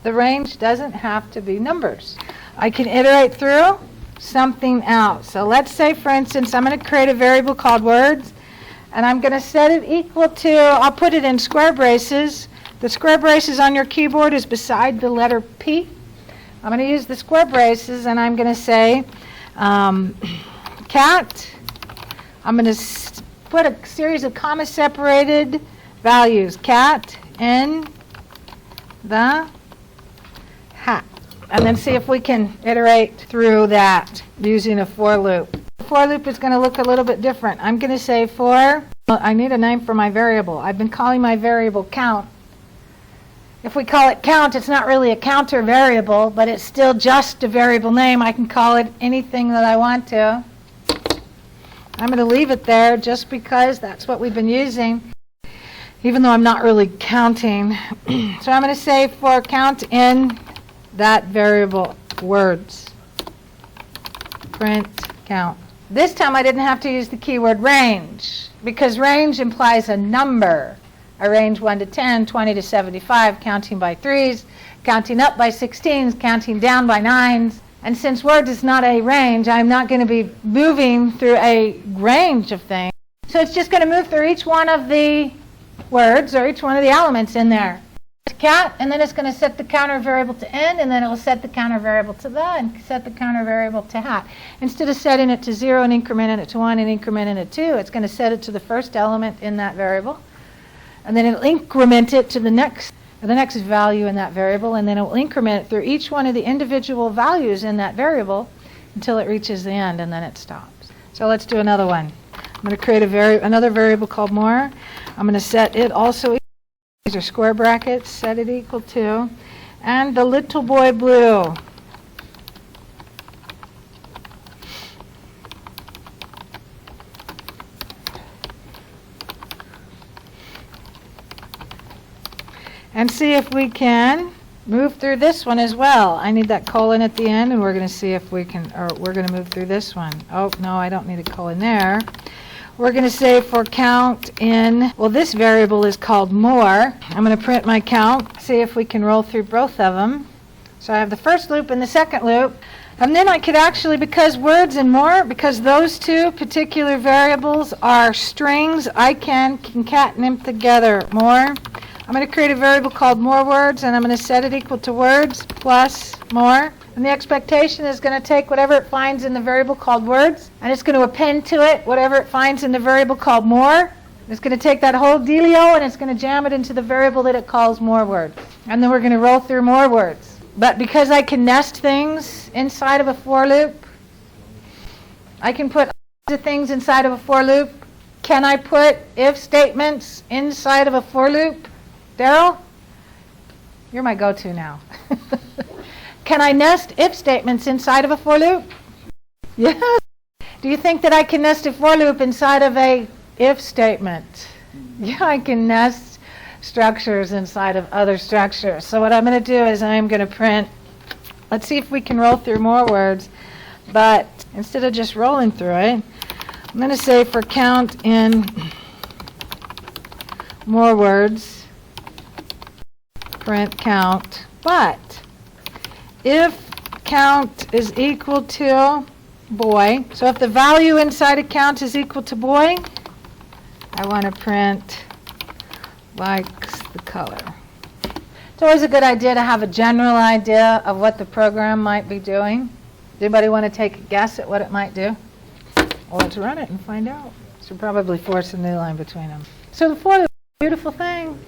The range doesn't have to be numbers. I can iterate through something else. So let's say, for instance, I'm going to create a variable called words, and I'm going to set it equal to, I'll put it in square braces. The square braces on your keyboard is beside the letter P. I'm going to use the square braces, and I'm going to say cat. I'm going to put a series of comma-separated values. Cat in the hat. And then see if we can iterate through that using a for loop. The for loop is going to look a little bit different. I'm going to say I need a name for my variable. I've been calling my variable count. If we call it count, it's not really a counter variable, but it's still just a variable name. I can call it anything that I want to. I'm going to leave it there just because that's what we've been using, even though I'm not really counting. So I'm going to say for count in that variable words. Print count. This time I didn't have to use the keyword range, because range implies a number. I range 1 to 10, 20 to 75, counting by 3s, counting up by 16s, counting down by 9s. And since words is not a range, I'm not going to be moving through a range of things. So it's just going to move through each one of the words or each one of the elements in there. Cat, and then it's going to set the counter variable to n, and then it will set the counter variable to the, and set the counter variable to hat. Instead of setting it to 0 and incrementing it to 1 and incrementing it to 2, it's going to set it to the first element in that variable. And then it'll increment it to the next value in that variable, and then it will increment it through each one of the individual values in that variable until it reaches the end, and then it stops. So let's do another one. I'm going to create another variable called more. I'm going to set it also, these are square brackets, set it equal to, and the little boy blue. And see if we can move through this one as well. I need that colon at the end, and we're going to see if we can, or we're going to move through this one. Oh, no, I don't need a colon there. We're going to say for count in, well, this variable is called more. I'm going to print my count, see if we can roll through both of them. So I have the first loop and the second loop. And then I could actually, because words and more, because those two particular variables are strings, I can concatenate them together. More. I'm going to create a variable called more words, and I'm going to set it equal to words plus more. And the expectation is going to take whatever it finds in the variable called words, and it's going to append to it whatever it finds in the variable called more. It's going to take that whole dealio, and it's going to jam it into the variable that it calls more words. And then we're going to roll through more words. But because I can nest things inside of a for loop, I can put other things inside of a for loop. Can I put if statements inside of a for loop? Daryl, you're my go-to now. Can I nest if statements inside of a for loop? Yes. Do you think that I can nest a for loop inside of a if statement? Yeah, I can nest structures inside of other structures. So what I'm going to do is I'm going to print, let's see if we can roll through more words, but instead of just rolling through it, I'm going to say for count in more words, print count, but if count is equal to boy, so if the value inside of count is equal to boy, I want to print likes the color. It's always a good idea to have a general idea of what the program might be doing. Anybody want to take a guess at what it might do? Well, let's run it and find out. Should probably force a new line between them. So the for loop, beautiful thing.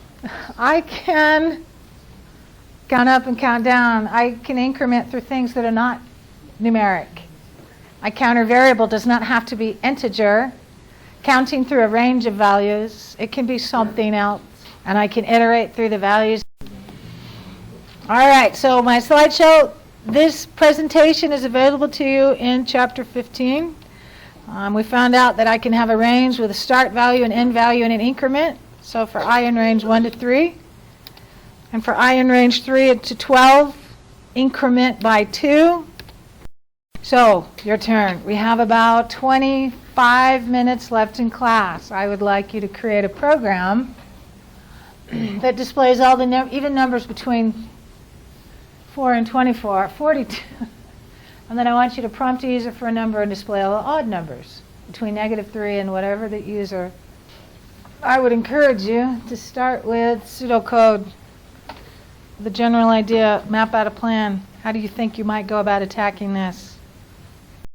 I can count up and count down. I can increment through things that are not numeric. My counter variable does not have to be integer. Counting through a range of values, it can be something else, and I can iterate through the values. All right, so my slideshow, this presentation is available to you in Chapter 15. We found out that I can have a range with a start value, an end value, and an increment. So for I in range 1 to 3, and for I in range 3 to 12, increment by 2. So, your turn. We have about 25 minutes left in class. I would like you to create a program that displays all the even numbers between 4 and 24, 42. And then I want you to prompt the user for a number and display all the odd numbers between -3 and whatever the user. I would encourage you to start with pseudocode, the general idea, map out a plan. How do you think you might go about attacking this?